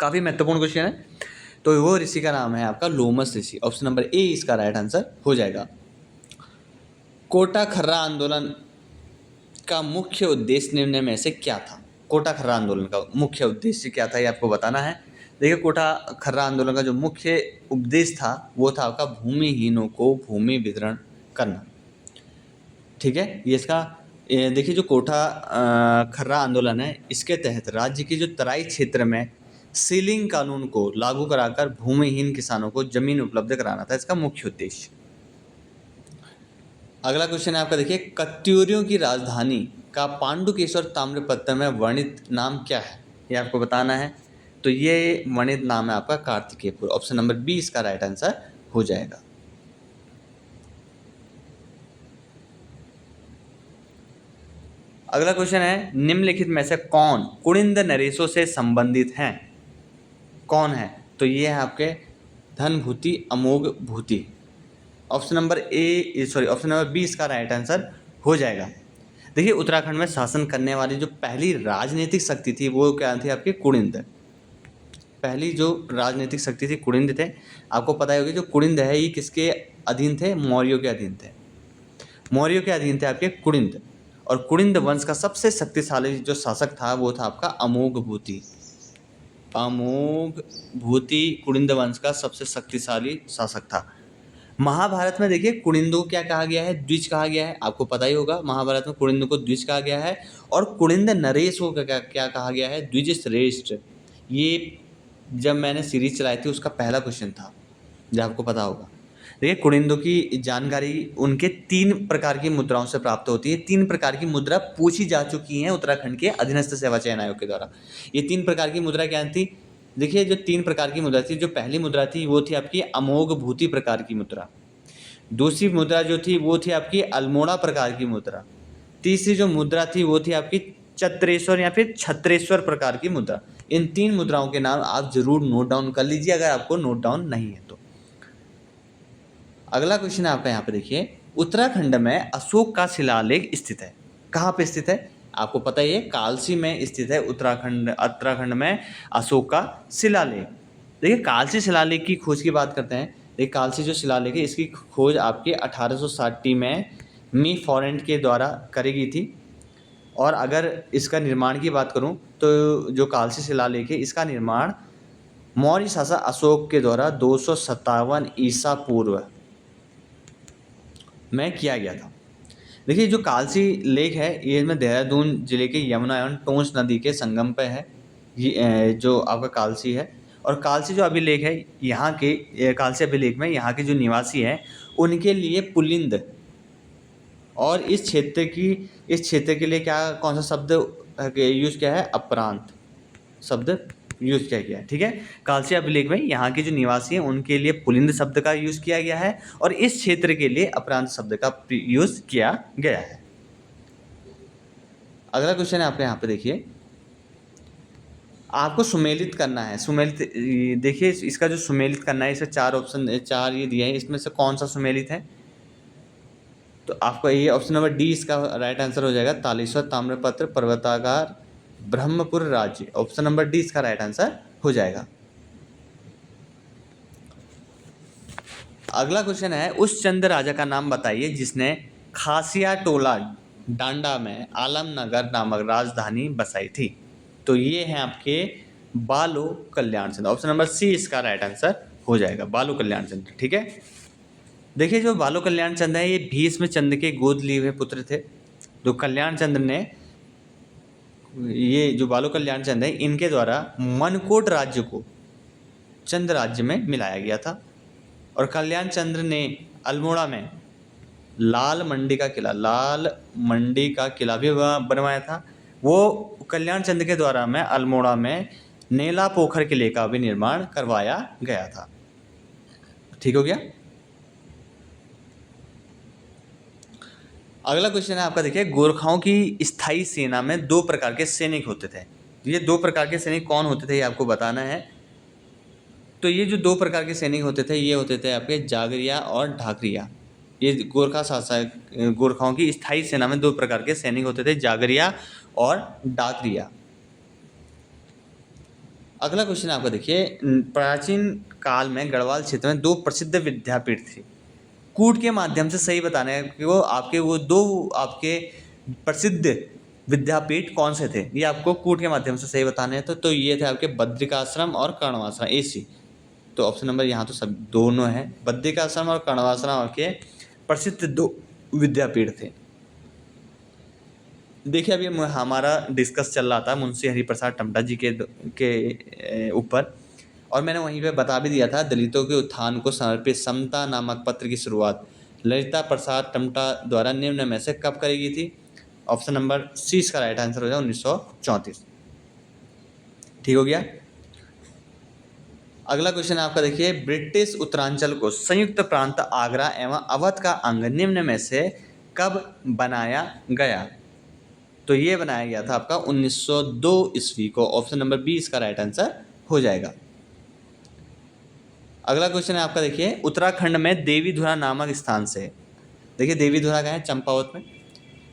काफी महत्वपूर्ण क्वेश्चन है। तो वो ऋषि का नाम है आपका लोमस ऋषि। ऑप्शन नंबर ए इसका राइट आंसर हो जाएगा। कोटा खर्रा आंदोलन का मुख्य उद्देश्य निम्न में से क्या था? कोटा खर्रा आंदोलन का मुख्य उद्देश्य क्या था, ये आपको बताना है। देखिए, कोटा खर्रा आंदोलन का जो मुख्य उपदेश था वो था आपका भूमिहीनों को भूमि वितरण करना। ठीक है, ये इसका देखिए, जो कोटा खर्रा आंदोलन है, इसके तहत राज्य के जो तराई क्षेत्र में सीलिंग कानून को लागू कराकर भूमिहीन किसानों को जमीन उपलब्ध कराना था इसका मुख्य उद्देश्य। अगला क्वेश्चन है आपका, देखिए, कत्यूरियों की राजधानी का पांडुकेश्वर ताम्रपत्र में वर्णित नाम क्या है, ये आपको बताना है। तो ये वर्णित नाम है आपका कार्तिकेयपुर। ऑप्शन नंबर बी इसका राइट आंसर हो जाएगा। अगला क्वेश्चन है, निम्नलिखित में से कौन कुड़िंद नरेशों से संबंधित हैं? कौन है? तो ये है आपके धनभूति, अमोघ भूति। ऑप्शन नंबर बी इसका राइट आंसर हो जाएगा। देखिए, उत्तराखंड में शासन करने वाली जो पहली राजनीतिक शक्ति थी वो क्या थी? आपके कुड़िंद। पहली जो राजनीतिक शक्ति थी कुड़िंद थे। आपको पता होगा जो कुड़िंद है ये किसके अधीन थे? मौर्यों के अधीन थे। मौर्यों के अधीन थे आपके कुड़िंद। और कुड़िंद वंश का सबसे शक्तिशाली जो शासक था वो था आपका अमोघ भूति। अमोघ भूति कुड़िंद वंश का सबसे शक्तिशाली शासक था। महाभारत में देखिए कुड़िंद को क्या कहा गया है? द्विज कहा गया है। आपको पता ही होगा महाभारत में कुड़िंद को द्विज कहा गया है। और कुड़िंद नरेश को क्या कहा गया है? द्विज श्रेष्ठ। ये जब मैंने सीरीज चलाई थी उसका पहला क्वेश्चन था, जो आपको पता होगा। देखिए, कुड़िंदों की जानकारी उनके 3 प्रकार की मुद्राओं से प्राप्त होती है। 3 प्रकार की मुद्रा पूछी जा चुकी हैं उत्तराखंड के अधीनस्थ सेवा चयन आयोग के द्वारा। ये 3 प्रकार की मुद्रा क्या थी? देखिए, जो 3 प्रकार की मुद्रा थी, जो पहली मुद्रा थी वो थी आपकी अमोघ भूति प्रकार की मुद्रा। दूसरी मुद्रा जो थी वो थी आपकी अल्मोड़ा प्रकार की मुद्रा। तीसरी जो मुद्रा थी वो थी आपकी चत्रेश्वर या फिर छत्रेश्वर प्रकार की मुद्रा। इन 3 मुद्राओं के नाम आप जरूर नोट डाउन कर लीजिए अगर आपको नोट डाउन नहीं है तो। अगला क्वेश्चन है आपका यहाँ पे, देखिए, उत्तराखंड में अशोक का शिलालेख स्थित है। कहाँ पे स्थित है? आपको पता ही है, कालसी में स्थित है उत्तराखंड में अशोक का शिलालेख। देखिए, कालसी शिलालेख की खोज की बात करते हैं। देखिए, कालसी जो शिलालेख है इसकी खोज आपके 1860 में मी फॉरेंट के द्वारा करी गई थी। और अगर इसका निर्माण की बात करूं तो जो कालसी शिलालेख है इसका निर्माण मौर्य शासक अशोक के द्वारा 257 ईसा पूर्व में किया गया था। देखिए जो कालसी लेक है ये में देहरादून जिले के यमुना एवं टोंस नदी के संगम पे है। ये जो आपका कालसी है, और कालसी जो अभिलेख है यहाँ के कालसी अभिलेख में यहाँ के जो निवासी हैं उनके लिए पुलिंद, और इस क्षेत्र के लिए क्या कौन सा शब्द यूज़ किया है, अपरांत शब्द यूज़ किया गया है। ठीक है, कालसी अभिलेख में यहाँ के जो निवासी हैं उनके लिए पुलिंद शब्द का यूज़ किया गया है और इस क्षेत्र के लिए अपरांत शब्द का यूज़ किया गया है। अगला क्वेश्चन है आपके यहाँ पे देखिए, आपको सुमेलित करना है। सुमेलित देखिए इसका जो सुमेलित करना है, इसमें 4 ऑप्शन 4 ये दिए हैं, इसमें से कौन सा सुमेलित है? तो आपका ये ऑप्शन नंबर डी इसका राइट आंसर हो जाएगा। तालेश्वर ताम्रपत्र पर्वतागार ब्रह्मपुर राज्य, ऑप्शन नंबर डी इसका राइट आंसर हो जाएगा। अगला क्वेश्चन है, उस चंद राजा का नाम बताइए जिसने खासिया टोला डांडा में आलमनगर नामक राजधानी बसाई थी। तो ये हैं आपके बालो कल्याण चंद्र, ऑप्शन नंबर सी इसका राइट आंसर हो जाएगा, बालो कल्याण चंद्र। ठीक है, देखिए जो बालो कल्याण चंद्र है ये भीष्म चंद्र के गोद लिए हुए पुत्र थे। जो कल्याण चंद्र ने, ये जो बालो कल्याण चंद्र है इनके द्वारा मनकोट राज्य को चंद्र राज्य में मिलाया गया था। और कल्याण चंद्र ने अल्मोड़ा में लाल मंडी का किला भी बनवाया था। वो कल्याण चंद्र के द्वारा में अल्मोड़ा में नेला पोखर किले का भी निर्माण करवाया गया था। ठीक हो गया। अगला क्वेश्चन है आपका देखिए, गोरखाओं की स्थायी सेना में 2 प्रकार के सैनिक होते थे। ये 2 प्रकार के सैनिक कौन होते थे ये आपको बताना है। तो ये जो 2 प्रकार के सैनिक होते थे ये होते थे आपके जागरिया और ढाकरिया। ये गोरखाओं की स्थायी सेना में 2 प्रकार के सैनिक होते थे, जागरिया और डाकरिया। अगला क्वेश्चन आपका देखिए, प्राचीन काल में गढ़वाल क्षेत्र में 2 प्रसिद्ध विद्यापीठ थी। कूट के माध्यम से सही बताना है कि वो 2 आपके प्रसिद्ध विद्यापीठ कौन से थे, ये आपको कूट के माध्यम से सही बताने हैं। तो ये थे आपके बद्रिकाश्रम और कर्णवाश्रम, एसी। तो ऑप्शन नंबर यहाँ तो सब दोनों है, बद्रिकाश्रम और कर्णवाश्रम आपके प्रसिद्ध 2 विद्यापीठ थे। देखिए अभी हमारा डिस्कस चल रहा था मुंशी हरिप्रसाद टमटा जी के ऊपर, और मैंने वहीं पे बता भी दिया था दलितों के उत्थान को समर्पित समता नामक पत्र की शुरुआत ललिता प्रसाद टमटा द्वारा निम्न में से कब करी गई थी। ऑप्शन नंबर सी इसका राइट आंसर हो जाए 1934। ठीक हो गया। अगला क्वेश्चन आपका देखिए, ब्रिटिश उत्तरांचल को संयुक्त प्रांत आगरा एवं अवध का अंग निम्न में से कब बनाया गया। तो ये बनाया गया था आपका 1902 ईस्वी को, ऑप्शन नंबर बी इसका राइट आंसर हो जाएगा। अगला क्वेश्चन है आपका देखिए, उत्तराखंड में देवीधुरा नामक स्थान से, देखिए देवीधुरा का है चंपावत में,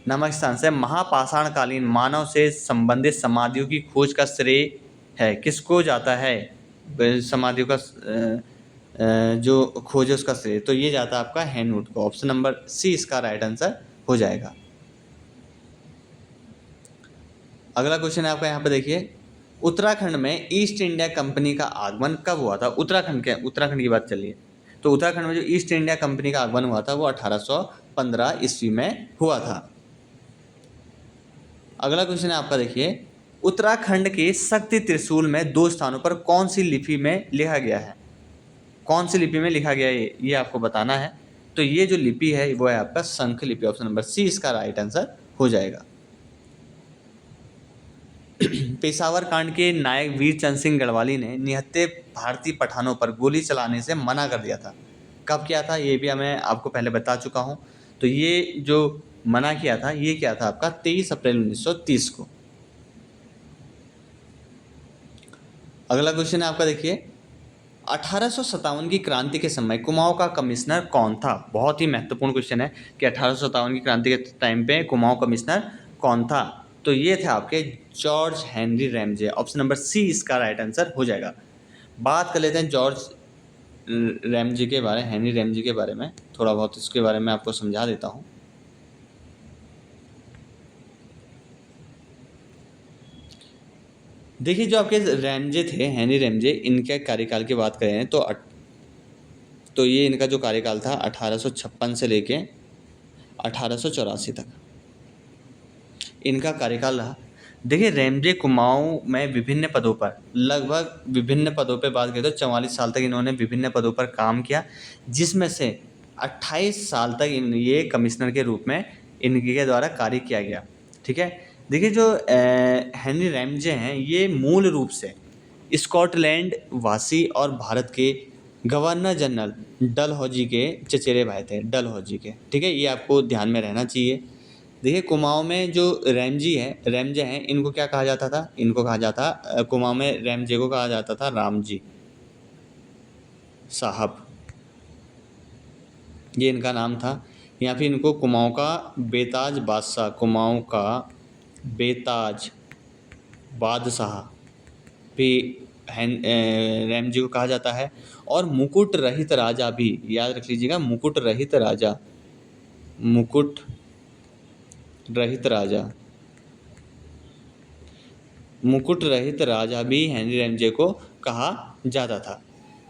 नामक स्थान से महापाषाणकालीन मानव से संबंधित समाधियों की खोज का श्रेय है किसको जाता है। समाधियों का जो खोज है उसका श्रेय, तो ये जाता है आपका हैनवुड को, ऑप्शन नंबर सी इसका राइट आंसर हो जाएगा। अगला क्वेश्चन है आपका यहाँ पे देखिए, उत्तराखंड में ईस्ट इंडिया कंपनी का आगमन कब हुआ था। उत्तराखंड की बात चलिए, तो उत्तराखंड में जो ईस्ट इंडिया कंपनी का आगमन हुआ था वो 1815 ईस्वी में हुआ था। अगला क्वेश्चन है आपका देखिए, उत्तराखंड के शक्ति त्रिशूल में 2 स्थानों पर कौन सी लिपि में लिखा गया है। कौन सी लिपि में लिखा गया है ये आपको बताना है। तो ये जो लिपि है वो है आपका शंख लिपि, ऑप्शन नंबर सी इसका राइट आंसर हो जाएगा। पेशावर कांड के नायक वीरचंद सिंह गढ़वाली ने निहत्थे भारतीय पठानों पर गोली चलाने से मना कर दिया था। कब किया था ये भी मैं आपको पहले बता चुका हूँ। तो ये जो मना किया था ये क्या था आपका 23 अप्रैल 1930 को। अगला क्वेश्चन है आपका देखिए, 1857 की क्रांति के समय कुमाऊं का कमिश्नर कौन था। बहुत ही महत्वपूर्ण क्वेश्चन है कि 1857 की क्रांति के टाइम पे कुमाऊं कमिश्नर कौन था। तो ये थे आपके George Henry Ramsay, option number C इसका राइट आंसर हो जाएगा। बात कर लेते हैं जॉर्ज रैमजे के बारे, हेनरी रैमजे के बारे में, थोड़ा बहुत इसके बारे में आपको समझा देता हूँ। देखिए जो आपके रैमजे थे, हेनरी रैमजे, इनके कार्यकाल की बात करें तो ये इनका जो कार्यकाल था 1856 से लेके 1884 तक इनका कार्यकाल रहा। देखिए रैमजे कुमाऊं में विभिन्न पदों पर, लगभग विभिन्न पदों पर बात करें तो 44 साल तक इन्होंने विभिन्न पदों पर काम किया, जिसमें से 28 साल तक ये कमिश्नर के रूप में इनके द्वारा कार्य किया गया। ठीक है। देखिए जो हेनरी रैमजे हैं ये मूल रूप से स्कॉटलैंड वासी और भारत के गवर्नर जनरल डलहौजी के चचेरे भाई थे, डलहौजी के। ठीक है, ये आपको ध्यान में रहना चाहिए। देखिए कुमाऊं में जो रैमजे हैं, इनको क्या कहा जाता था? इनको कहा जाता, कुमाऊं में रैमजे को कहा जाता था रामजी साहब, ये इनका नाम था। या फिर इनको कुमाऊं का बेताज बादशाह, कुमाऊं का बेताज बादशाह भी रैमजी को कहा जाता है। और मुकुट रहित राजा भी, याद रख लीजिएगा, मुकुट रहित राजा, मुकुट रहित राजा, मुकुट रहित राजा भी हेनरी रैमजे को कहा जाता था।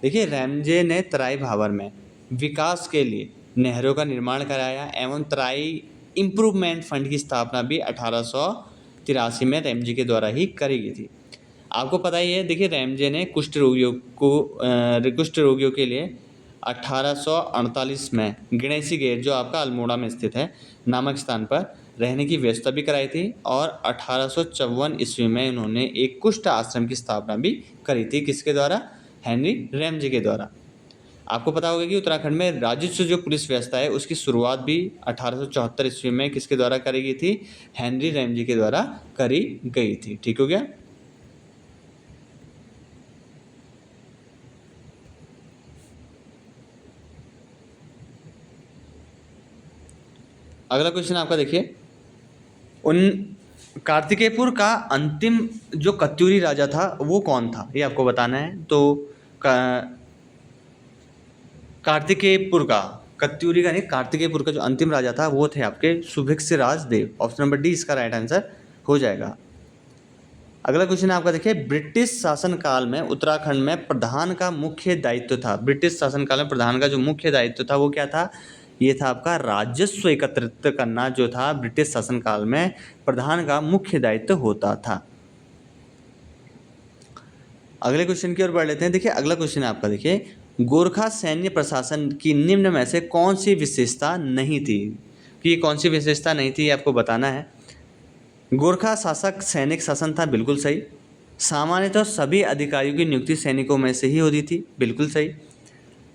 देखिए रैमजे ने तराई भाबर में विकास के लिए नहरों का निर्माण कराया एवं तराई इम्प्रूवमेंट फंड की स्थापना भी 1883 में रैमजे के द्वारा ही करी गई थी। आपको पता ही है, देखिए रैमजे ने कुष्ठ रोगियों के लिए 1848 में गणेशी गेट, जो आपका अल्मोड़ा में स्थित है, नामक स्थान पर रहने की व्यवस्था भी कराई थी। और 1854 ईस्वी में उन्होंने एक कुष्ठ आश्रम की स्थापना भी करी थी। किसके द्वारा? हेनरी रैमजे के द्वारा। आपको पता होगा कि उत्तराखंड में राजस्व जो पुलिस व्यवस्था है उसकी शुरुआत भी 1874 ईस्वी में किसके द्वारा करी गई थी? हेनरी रैमजे के द्वारा करी गई थी। ठीक हो गया। अगला क्वेश्चन आपका देखिए, उन कार्तिकेयपुर का अंतिम जो कत्यूरी राजा था वो कौन था, ये आपको बताना है। तो कार्तिकेयपुर का, कत्यूरी का नहीं, कार्तिकेयपुर का जो अंतिम राजा था वो थे आपके सुभिक्षराज देव। ऑप्शन नंबर डी इसका राइट आंसर हो जाएगा। अगला क्वेश्चन आपका देखिए, ब्रिटिश शासनकाल में उत्तराखंड में प्रधान का मुख्य दायित्व था। ब्रिटिश शासनकाल में प्रधान का जो मुख्य दायित्व था वो क्या था? ये था आपका राजस्व एकत्रित करना, जो था ब्रिटिश शासनकाल में प्रधान का मुख्य दायित्व होता था। अगले क्वेश्चन की ओर बढ़ लेते हैं। देखिए अगला क्वेश्चन आपका देखिए, गोरखा सैन्य प्रशासन की निम्न में से कौन सी विशेषता नहीं थी? कि ये कौन सी विशेषता नहीं थी, ये आपको बताना है। गोरखा शासक सैनिक शासन था, बिल्कुल सही। सामान्यतः सभी अधिकारियों की नियुक्ति सैनिकों में से ही होती थी, बिल्कुल सही।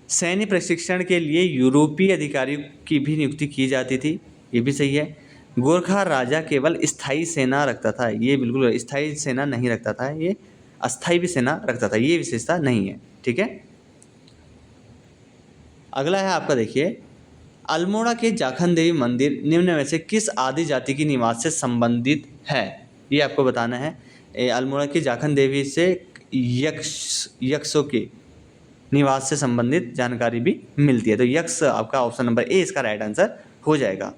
सैन्य प्रशिक्षण के लिए यूरोपीय अधिकारियों की भी नियुक्ति की जाती थी, ये भी सही है। गोरखा राजा केवल स्थायी सेना रखता था, ये बिल्कुल स्थायी सेना नहीं रखता था, ये अस्थायी भी सेना रखता था, ये विशेषता नहीं है। ठीक है। अगला है आपका देखिए, अल्मोड़ा के जाखन देवी मंदिर निम्न में से किस आदि जाति की निवास से संबंधित है? ये आपको बताना है। अल्मोड़ा की जाखन देवी से यक्षों के निवास से संबंधित जानकारी भी मिलती है। तो यक्ष आपका ऑप्शन नंबर ए इसका राइट आंसर हो जाएगा।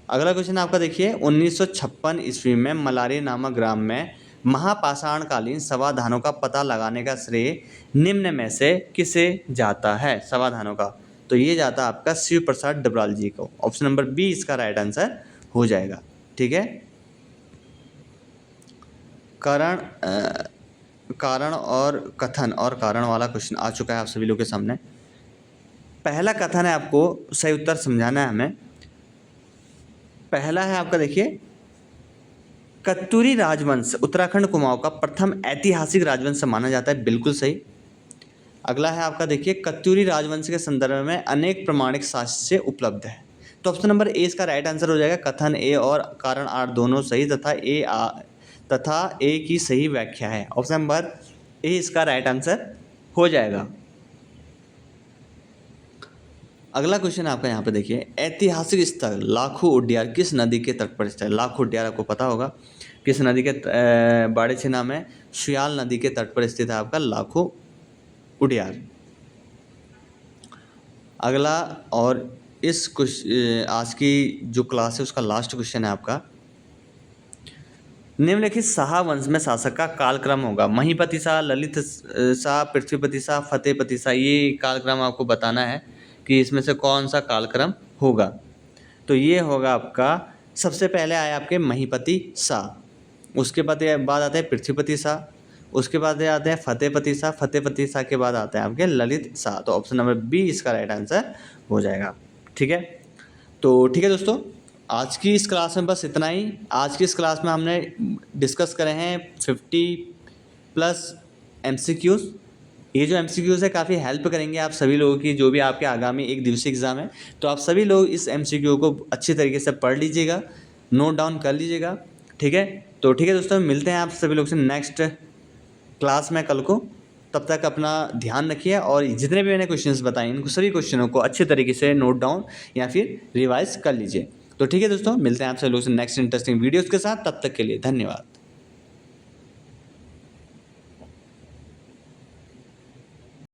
अगला क्वेश्चन आपका देखिए, 1956 ईस्वी में मलारी नामक ग्राम में महापाषाणकालीन समाधानों का पता लगाने का श्रेय निम्न में से किसे जाता है? समाधानों का, तो ये जाता आपका शिव प्रसाद डबराल जी को। ऑप्शन नंबर बी इसका राइट आंसर हो जाएगा। ठीक है। कारण और कथन और कारण वाला क्वेश्चन आ चुका है आप सभी लोग के सामने। पहला कथन है, आपको सही उत्तर समझाना है हमें। पहला है आपका देखिए, कत्यूरी राजवंश उत्तराखंड कुमाऊं का प्रथम ऐतिहासिक राजवंश माना जाता है, बिल्कुल सही। अगला है आपका देखिए, कत्यूरी राजवंश के संदर्भ में अनेक प्रमाणिक साक्ष्य उपलब्ध है। तो ऑप्शन नंबर ए इसका राइट आंसर हो जाएगा। कथन ए और कारण आर दोनों सही तथा ए की सही व्याख्या है। ऑप्शन नंबर ए इसका राइट आंसर हो जाएगा। अगला क्वेश्चन आपका यहाँ पे देखिए, ऐतिहासिक स्थल लाखू उड्यार किस नदी के तट पर स्थित है? लाखू उड्यार आपको पता होगा किस नदी के, बाड़े छिना में सुयाल नदी के तट पर स्थित है आपका लाखू उड्यार। अगला, और आज की जो क्लास है उसका लास्ट क्वेश्चन है आपका, निम्नलिखित शाह वंश में शासक का कालक्रम होगा। महीपति शाह, ललित शाह, पृथ्वीपति शाह, फतेहपति शाह। ये कालक्रम आपको बताना है कि इसमें से कौन सा कालक्रम होगा। तो ये होगा आपका, सबसे पहले आए आपके महीपति शाह, उसके बाद आते हैं पृथ्वीपति शाह, उसके बाद आते हैं फतेहपति शाह, फतेहपति शाह के बाद आते हैं आपके ललित शाह। तो ऑप्शन नंबर बी इसका राइट आंसर हो जाएगा। ठीक है, तो ठीक है दोस्तों, आज की इस क्लास में बस इतना ही। आज की इस क्लास में हमने डिस्कस करे हैं 50+ MCQs। ये जो MCQs है काफ़ी हेल्प करेंगे आप सभी लोगों की, जो भी आपके आगामी एक दिवसीय एग्ज़ाम है। तो आप सभी लोग इस MCQ को अच्छी तरीके से पढ़ लीजिएगा, नोट डाउन कर लीजिएगा। ठीक है, तो ठीक है दोस्तों, मिलते हैं आप सभी लोग से नेक्स्ट क्लास में कल को। तब तक अपना ध्यान रखिए और जितने भी मैंने क्वेश्चंस बताए इनको सभी क्वेश्चनों को अच्छे तरीके से नोट डाउन या फिर रिवाइज कर लीजिए। तो ठीक है दोस्तों, मिलते हैं आपसे लोग से नेक्स्ट इंटरेस्टिंग वीडियोज़ के साथ। तब तक के लिए धन्यवाद।